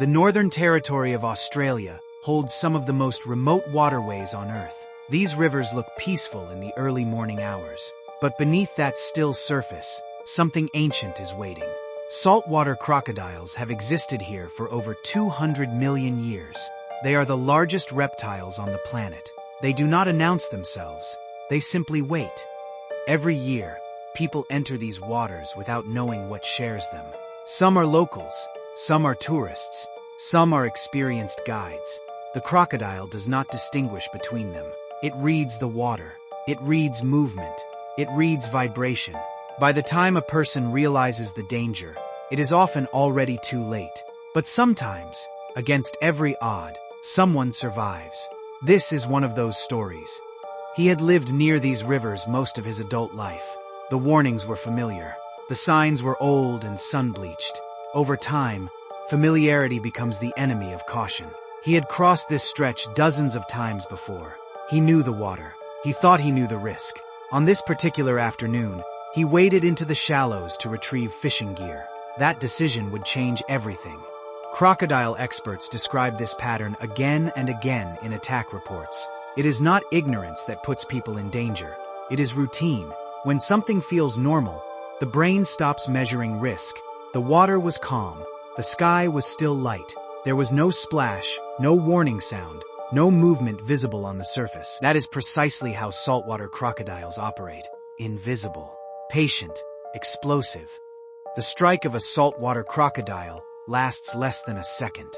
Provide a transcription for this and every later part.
The Northern Territory of Australia holds some of the most remote waterways on Earth. These rivers look peaceful in the early morning hours, but beneath that still surface, something ancient is waiting. Saltwater crocodiles have existed here for over 200 million years. They are the largest reptiles on the planet. They do not announce themselves, they simply wait. Every year, people enter these waters without knowing what shares them. Some are locals, some are tourists, some are experienced guides. The crocodile does not distinguish between them. It reads the water, it reads movement, it reads vibration. By the time a person realizes the danger, it is often already too late. But sometimes, against every odd, someone survives. This is one of those stories. He had lived near these rivers most of his adult life. The warnings were familiar. The signs were old and sun-bleached. Over time, familiarity becomes the enemy of caution. He had crossed this stretch dozens of times before. He knew the water. He thought he knew the risk. On this particular afternoon, he waded into the shallows to retrieve fishing gear. That decision would change everything. Crocodile experts describe this pattern again and again in attack reports. It is not ignorance that puts people in danger. It is routine. When something feels normal, the brain stops measuring risk. The water was calm. The sky was still light. There was no splash, no warning sound, no movement visible on the surface. That is precisely how saltwater crocodiles operate. Invisible, patient, explosive. The strike of a saltwater crocodile lasts less than a second.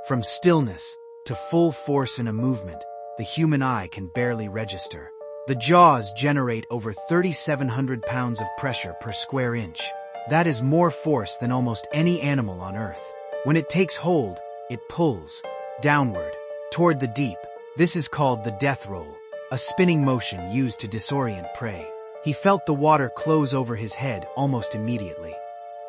From stillness to full force in a movement, the human eye can barely register. The jaws generate over 3,700 pounds of pressure per square inch. That is more force than almost any animal on Earth. When it takes hold, it pulls downward, toward the deep. This is called the death roll, a spinning motion used to disorient prey. He felt the water close over his head almost immediately.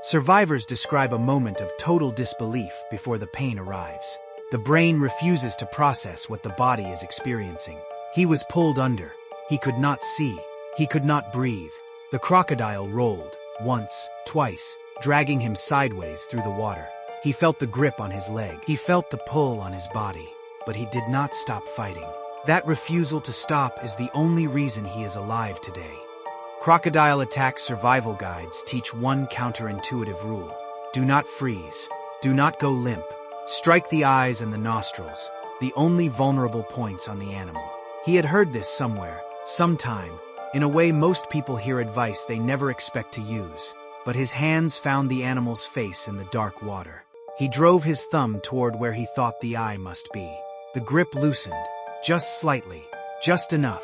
Survivors describe a moment of total disbelief before the pain arrives. The brain refuses to process what the body is experiencing. He was pulled under. He could not see. He could not breathe. The crocodile rolled, once, twice, dragging him sideways through the water. He felt the grip on his leg. He felt the pull on his body. But he did not stop fighting. That refusal to stop is the only reason he is alive today. Crocodile attack survival guides teach one counterintuitive rule. Do not freeze. Do not go limp. Strike the eyes and the nostrils, the only vulnerable points on the animal. He had heard this somewhere, sometime, in a way most people hear advice they never expect to use. But his hands found the animal's face in the dark water. He drove his thumb toward where he thought the eye must be. The grip loosened, just slightly, just enough.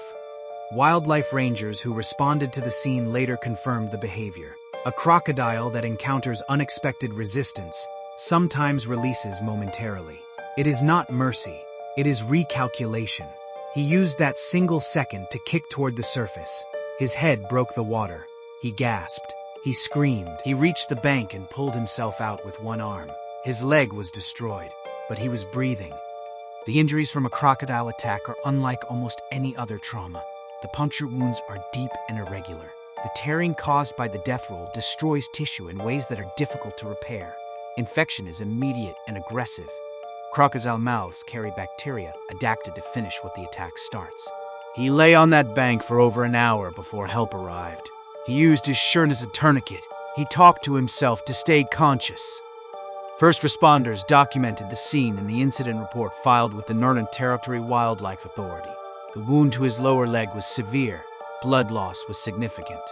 Wildlife rangers who responded to the scene later confirmed the behavior. A crocodile that encounters unexpected resistance sometimes releases momentarily. It is not mercy, it is recalculation. He used that single second to kick toward the surface. His head broke the water. He gasped. He screamed. He reached the bank and pulled himself out with one arm. His leg was destroyed, but he was breathing. The injuries from a crocodile attack are unlike almost any other trauma. The puncture wounds are deep and irregular. The tearing caused by the death roll destroys tissue in ways that are difficult to repair. Infection is immediate and aggressive. Crocodile mouths carry bacteria adapted to finish what the attack starts. He lay on that bank for over an hour before help arrived. He used his shirt as a tourniquet. He talked to himself to stay conscious. First responders documented the scene in the incident report filed with the Northern Territory Wildlife Authority. The wound to his lower leg was severe. Blood loss was significant.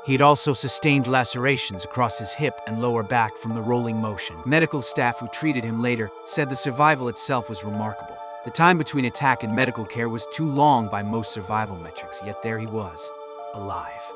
He had also sustained lacerations across his hip and lower back from the rolling motion. Medical staff who treated him later said the survival itself was remarkable. The time between attack and medical care was too long by most survival metrics, yet there he was, alive,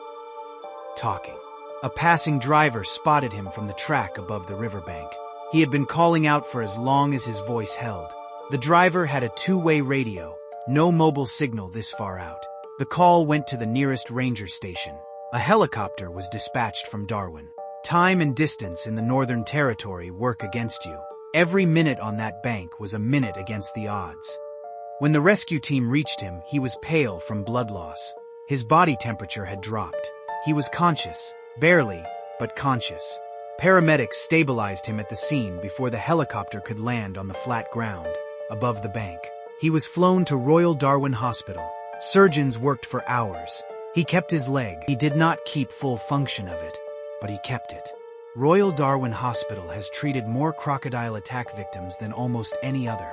talking. A passing driver spotted him from the track above the riverbank. He had been calling out for as long as his voice held. The driver had a two-way radio, no mobile signal this far out. The call went to the nearest ranger station. A helicopter was dispatched from Darwin. Time and distance in the Northern Territory work against you. Every minute on that bank was a minute against the odds. When the rescue team reached him, he was pale from blood loss. His body temperature had dropped. He was conscious, barely, but conscious. Paramedics stabilized him at the scene before the helicopter could land on the flat ground, above the bank. He was flown to Royal Darwin Hospital. Surgeons worked for hours. He kept his leg. He did not keep full function of it, but he kept it. Royal Darwin Hospital has treated more crocodile attack victims than almost any other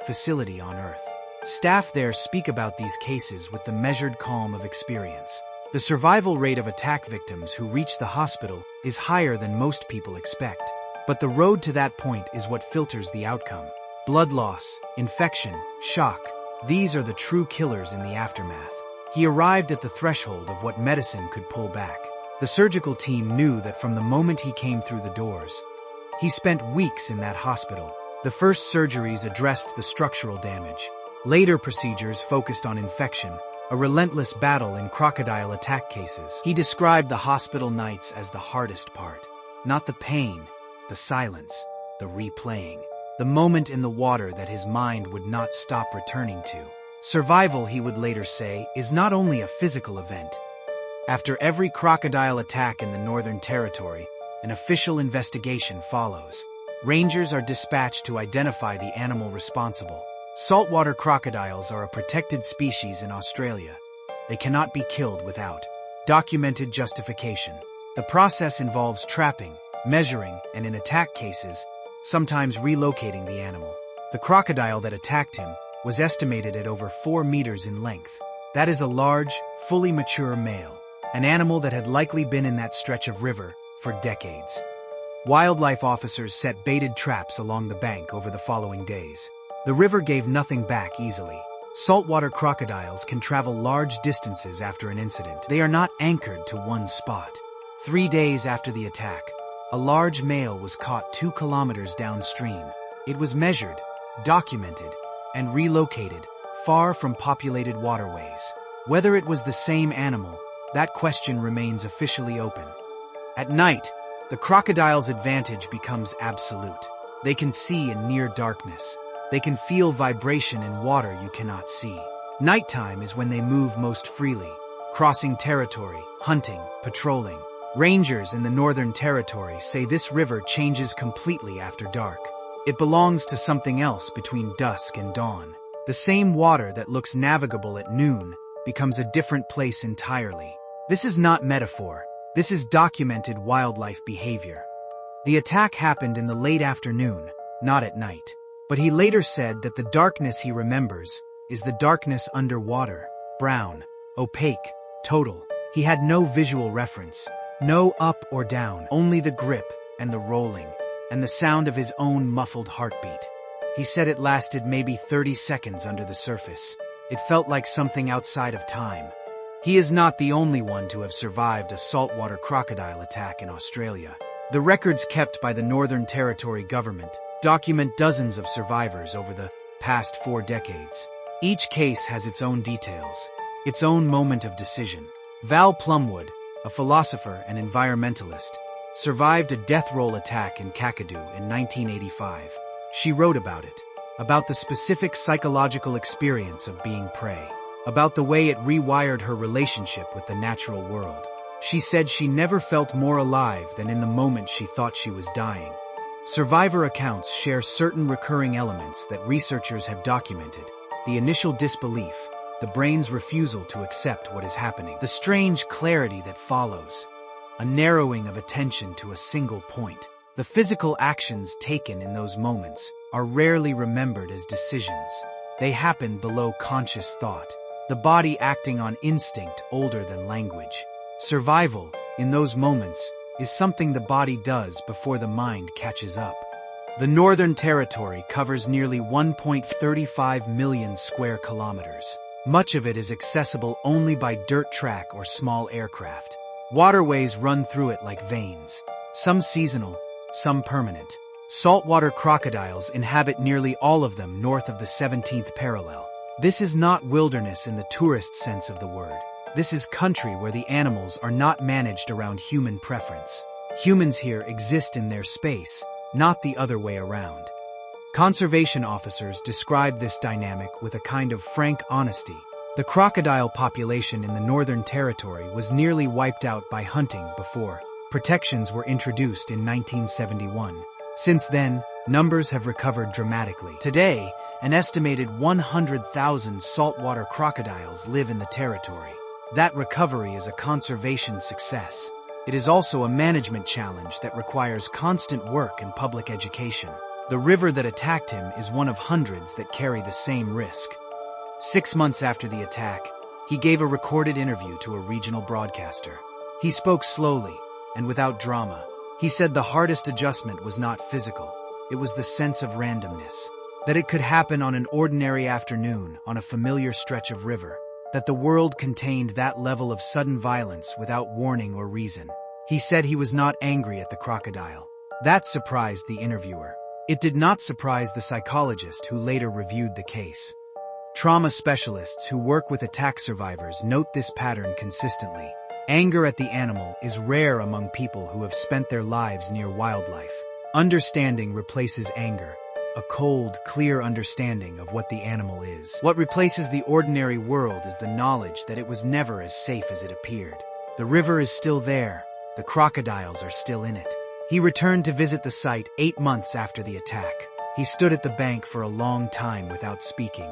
facility on Earth. Staff there speak about these cases with the measured calm of experience. The survival rate of attack victims who reach the hospital is higher than most people expect. But the road to that point is what filters the outcome. Blood loss, infection, shock. These are the true killers in the aftermath. He arrived at the threshold of what medicine could pull back. The surgical team knew that from the moment he came through the doors. He spent weeks in that hospital. The first surgeries addressed the structural damage. Later procedures focused on infection, a relentless battle in crocodile attack cases. He described the hospital nights as the hardest part. Not the pain, the silence, the replaying. The moment in the water that his mind would not stop returning to. Survival, he would later say, is not only a physical event. After every crocodile attack in the Northern Territory, an official investigation follows. Rangers are dispatched to identify the animal responsible. Saltwater crocodiles are a protected species in Australia. They cannot be killed without documented justification. The process involves trapping, measuring, and in attack cases, sometimes relocating the animal. The crocodile that attacked him was estimated at over 4 meters in length. That is a large, fully mature male, an animal that had likely been in that stretch of river for decades. Wildlife officers set baited traps along the bank over the following days. The river gave nothing back easily. Saltwater crocodiles can travel large distances after an incident. They are not anchored to one spot. 3 days after the attack, a large male was caught 2 kilometers downstream. It was measured, documented, and relocated far from populated waterways. Whether it was the same animal, that question remains officially open. At night, the crocodile's advantage becomes absolute. They can see in near darkness. They can feel vibration in water you cannot see. Nighttime is when they move most freely, crossing territory, hunting, patrolling. Rangers in the Northern Territory say this river changes completely after dark. It belongs to something else between dusk and dawn. The same water that looks navigable at noon becomes a different place entirely. This is not metaphor. This is documented wildlife behavior. The attack happened in the late afternoon, not at night. But he later said that the darkness he remembers is the darkness underwater, brown, opaque, total. He had no visual reference, no up or down, only the grip and the rolling, and the sound of his own muffled heartbeat. He said it lasted maybe 30 seconds under the surface. It felt like something outside of time. He is not the only one to have survived a saltwater crocodile attack in Australia. The records kept by the Northern Territory government document dozens of survivors over the past 4 decades. Each case has its own details, its own moment of decision. Val Plumwood, a philosopher and environmentalist, survived a death roll attack in Kakadu in 1985. She wrote about it, about the specific psychological experience of being prey, about the way it rewired her relationship with the natural world. She said she never felt more alive than in the moment she thought she was dying. Survivor accounts share certain recurring elements that researchers have documented. The initial disbelief, the brain's refusal to accept what is happening, the strange clarity that follows, a narrowing of attention to a single point. The physical actions taken in those moments are rarely remembered as decisions. They happen below conscious thought, the body acting on instinct older than language. Survival, in those moments, is something the body does before the mind catches up. The Northern Territory covers nearly 1.35 million square kilometers. Much of it is accessible only by dirt track or small aircraft. Waterways run through it like veins, some seasonal, some permanent. Saltwater crocodiles inhabit nearly all of them north of the 17th parallel. This is not wilderness in the tourist sense of the word. This is country where the animals are not managed around human preference. Humans here exist in their space, not the other way around. Conservation officers describe this dynamic with a kind of frank honesty. The crocodile population in the Northern Territory was nearly wiped out by hunting before Protections were introduced in 1971. Since then, numbers have recovered dramatically. Today, an estimated 100,000 saltwater crocodiles live in the territory. That recovery is a conservation success. It is also a management challenge that requires constant work and public education. The river that attacked him is one of hundreds that carry the same risk. 6 months after the attack, he gave a recorded interview to a regional broadcaster. He spoke slowly and without drama. He said the hardest adjustment was not physical. It was the sense of randomness. That it could happen on an ordinary afternoon on a familiar stretch of river. That the world contained that level of sudden violence without warning or reason. He said he was not angry at the crocodile. That surprised the interviewer. It did not surprise the psychologist who later reviewed the case. Trauma specialists who work with attack survivors note this pattern consistently. Anger at the animal is rare among people who have spent their lives near wildlife. Understanding replaces anger. A cold, clear understanding of what the animal is. What replaces the ordinary world is the knowledge that it was never as safe as it appeared. The river is still there. The crocodiles are still in it. He returned to visit the site 8 months after the attack. He stood at the bank for a long time without speaking.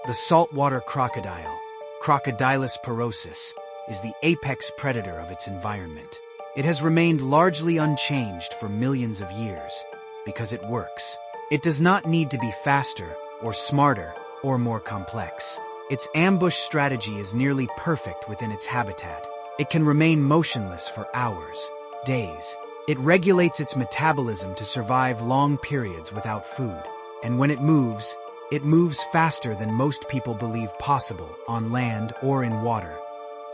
The saltwater crocodile, Crocodilus porosus, is the apex predator of its environment. It has remained largely unchanged for millions of years because it works. It does not need to be faster or smarter or more complex. Its ambush strategy is nearly perfect within its habitat. It can remain motionless for hours, days. It regulates its metabolism to survive long periods without food. And when it moves faster than most people believe possible on land or in water.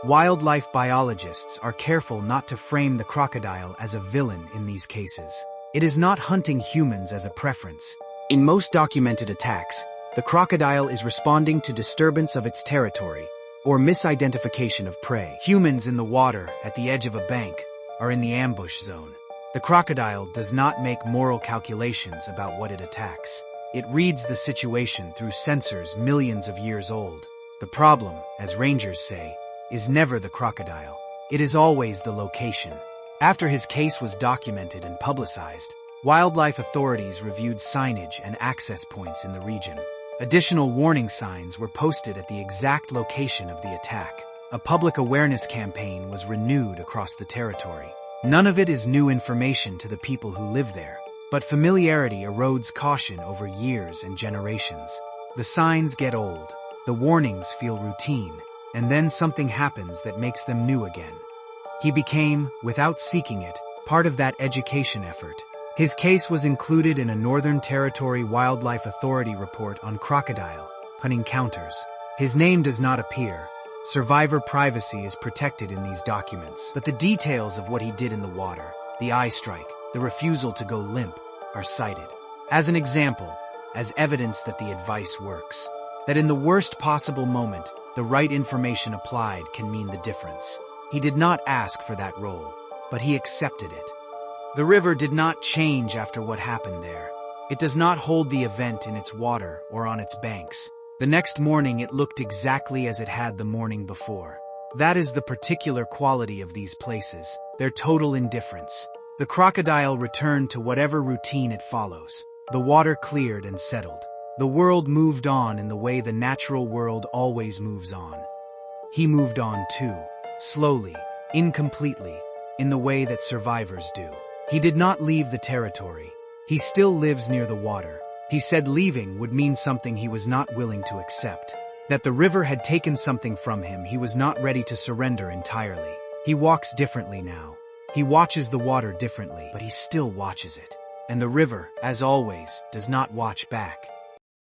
Wildlife biologists are careful not to frame the crocodile as a villain in these cases. It is not hunting humans as a preference. In most documented attacks, the crocodile is responding to disturbance of its territory or misidentification of prey. Humans in the water at the edge of a bank are in the ambush zone. The crocodile does not make moral calculations about what it attacks. It reads the situation through sensors millions of years old. The problem, as rangers say, is never the crocodile. It is always the location. After his case was documented and publicized, wildlife authorities reviewed signage and access points in the region. Additional warning signs were posted at the exact location of the attack. A public awareness campaign was renewed across the territory. None of it is new information to the people who live there, but familiarity erodes caution over years and generations. The signs get old, the warnings feel routine, and then something happens that makes them new again. He became, without seeking it, part of that education effort. His case was included in a Northern Territory Wildlife Authority report on crocodile encounters. His name does not appear. Survivor privacy is protected in these documents. But the details of what he did in the water, the eye strike, the refusal to go limp, are cited. As an example, as evidence that the advice works. That in the worst possible moment, the right information applied can mean the difference. He did not ask for that role, but he accepted it. The river did not change after what happened there. It does not hold the event in its water or on its banks. The next morning it looked exactly as it had the morning before. That is the particular quality of these places, their total indifference. The crocodile returned to whatever routine it follows. The water cleared and settled. The world moved on in the way the natural world always moves on. He moved on too, slowly, incompletely, in the way that survivors do. He did not leave the territory. He still lives near the water. He said leaving would mean something he was not willing to accept. That the river had taken something from him he was not ready to surrender entirely. He walks differently now. He watches the water differently, but he still watches it. And the river, as always, does not watch back.